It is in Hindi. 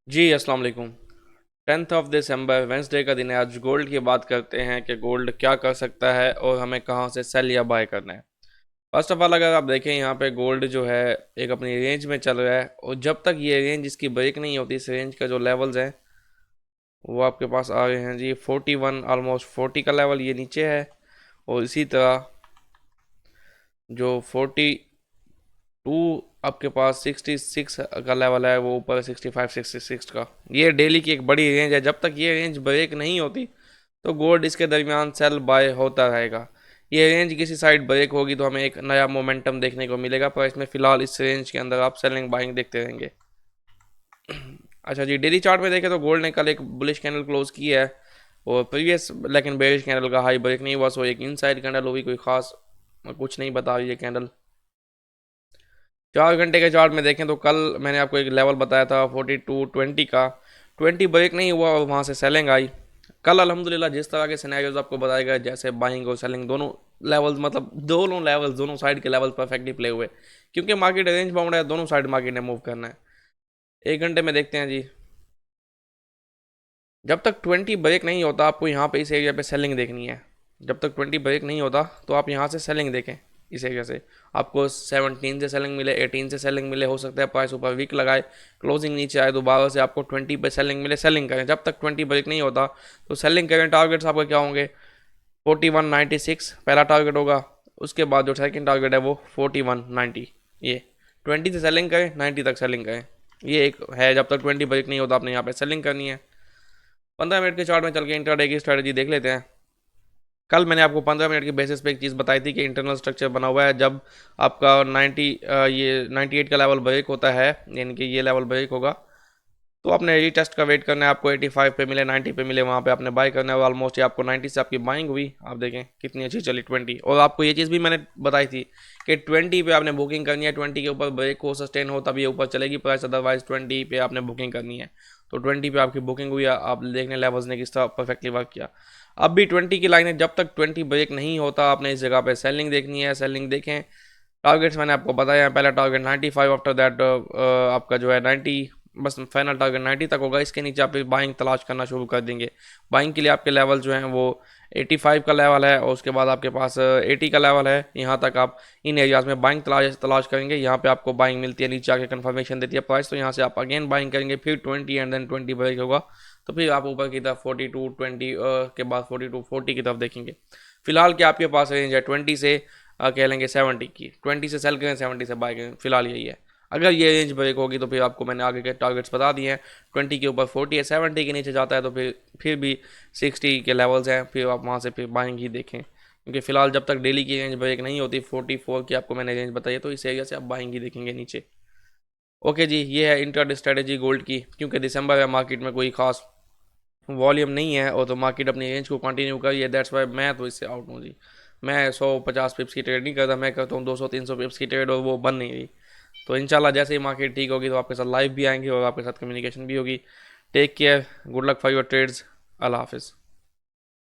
जी अस्सलाम वालेकुम। 10 दिसंबर वेंसडे का दिन है। आज गोल्ड की बात करते हैं कि गोल्ड क्या कर सकता है और हमें कहाँ से सेल या बाय करना है। फर्स्ट ऑफ ऑल अगर आप देखें यहाँ पे गोल्ड जो है एक अपनी रेंज में चल रहा है और जब तक ये रेंज इसकी ब्रेक नहीं होती, इस रेंज का जो लेवल्स हैं वो आपके पास आ रहे हैं जी 41, ऑलमोस्ट 40 का लेवल ये नीचे है। और इसी तरह जो 42 आपके पास 66 का लेवल है वो ऊपर 65 66 का। ये डेली की एक बड़ी रेंज है। जब तक ये रेंज ब्रेक नहीं होती तो गोल्ड इसके दरमियान सेल बाय होता रहेगा। ये रेंज किसी साइड ब्रेक होगी तो हमें एक नया मोमेंटम देखने को मिलेगा, पर इसमें फिलहाल इस रेंज के अंदर आप सेलिंग बाइंग देखते रहेंगे। अच्छा जी, डेली चार्ट में देखें तो गोल्ड ने कल एक बुलिश कैंडल क्लोज की है और प्रीवियस लेकिन बेरिश कैंडल का हाई ब्रेक नहीं हुआ, सो एक इनसाइड कैंडल हुई, कोई खास कुछ नहीं बता रही है कैंडल। 4 घंटे के चार्ट में देखें तो कल मैंने आपको एक लेवल बताया था 4220 का। 20 ब्रेक नहीं हुआ और वहाँ से सेलिंग आई। कल अल्हम्दुलिल्लाह जिस तरह के सिनेरियोज आपको बताए गए, जैसे बाइंग और सेलिंग दोनों लेवल्स, मतलब दोनों लेवल्स, दोनों साइड के लेवल्स परफेक्टली प्ले हुए, क्योंकि मार्केट रेंज बाउंड है, दोनों साइड मार्केट ने मूव करना है। 1 घंटे में देखते हैं जी। जब तक 20 ब्रेक नहीं होता आपको यहाँ पे इस एरिया पे सेलिंग देखनी है। जब तक 20 ब्रेक नहीं होता तो आप यहाँ से सेलिंग देखें। इस एरिया से आपको 17 से सेलिंग मिले, 18 से सेलिंग मिले, हो सकता है प्राइस ऊपर वीक लगाए, क्लोजिंग नीचे आए, दोबारा से आपको 20 पे सेलिंग मिले, सेलिंग करें। जब तक 20 ब्रेक नहीं होता तो सेलिंग करें। टारगेट्स आपका क्या होंगे? 4196 पहला टारगेट होगा। उसके बाद जो सेकंड टारगेट है वो 4190। ये 20 से सेलिंग करें, 90 तक सेलिंग करें। ये एक है, जब तक 20 ब्रेक नहीं होता आपने यहाँ पे सेलिंग करनी है। 15 मिनट के चार्ट में चल के इंट्राडे की स्ट्रेटजी देख लेते हैं। कल मैंने आपको 15 मिनट की बेसिस पे एक चीज़ बताई थी कि इंटरनल स्ट्रक्चर बना हुआ है। जब आपका 98 का लेवल ब्रेक होता है, यानी कि ये लेवल ब्रेक होगा, तो आपने रीटेस्ट का वेट करना है। आपको 85 पे मिले, 90 पे मिले, वहाँ पे आपने बाय करना है। ऑलमोस्ट आपको 90 से आपकी बाइंग हुई, आप देखें कितनी अच्छी चली 20। और आपको ये चीज़ भी मैंने बताई थी कि 20 पे आपने बुकिंग करनी है। 20 के ऊपर ब्रेक हो, सस्टेन हो, तब ये ऊपर चलेगी प्राइस, अदरवाइज 20 पे आपने बुकिंग करनी है। तो 20 पे आपकी बुकिंग हुई, आप देखने लेवल्स ने किस तरह परफेक्टली वर्क किया। अब भी 20 की लाइन है, जब तक 20 ब्रेक नहीं होता आपने इस जगह पे सेलिंग देखनी है। सेलिंग देखें। टारगेट्स मैंने आपको बताया। पहला टारगेट 95, आफ्टर दैट आपका जो है 90, बस फाइनल टारगेट 90 तक होगा। इसके नीचे आप बाइंग तलाश करना शुरू कर देंगे। बाइंग के लिए आपके लेवल जो हैं वो 85 का लेवल है और उसके बाद आपके पास 80 का लेवल है। यहाँ तक आप इन एरियाज़ में बाइंग तलाश करेंगे। यहाँ पे आपको बाइंग मिलती है, नीचे आके कन्फर्मेशन देती है प्राइस, तो यहाँ से आप अगेन बाइंग करेंगे। फिर 20 एंड देन 20 ब्रेक होगा तो फिर आप ऊपर की तरफ 4220 के बाद 4240 की तरफ देखेंगे। फिलहाल क्या आपके पास रेंज है 20 से कह लेंगे 70 की। 20 से सेल करें, 70 से बाय करें, फिलहाल यही है। अगर ये रेंज ब्रेक होगी तो फिर आपको मैंने आगे के टारगेट्स बता दिए हैं। 20 के ऊपर 40 है, 70 के नीचे जाता है तो फिर भी 60 के लेवल्स हैं, फिर आप वहाँ से फिर बाइंग ही देखें, क्योंकि फिलहाल जब तक डेली की रेंज ब्रेक नहीं होती 44 की आपको मैंने रेंज बताई है, तो इस एरिया से आप बाइंग ही देखेंगे नीचे। ओके जी, ये है इंट्राडे स्ट्रेटेजी गोल्ड की। क्योंकि दिसंबर है, मार्केट में कोई खास वॉल्यूम नहीं है और तो मार्केट अपनी रेंज को कंटिन्यू कर रही है। दैट्स वाई मैं तो इससे आउट हूँ जी। मैं 150 पिप्स की ट्रेड नहीं करता, मैं करता हूँ 200 300 पिप्स की ट्रेड और वो बन नहीं रही। तो इंशाल्लाह जैसे ही मार्केट ठीक होगी तो आपके साथ लाइव भी आएंगे और आपके साथ कम्युनिकेशन भी होगी। Take care, good luck for your trades, अल्लाह हाफिज़।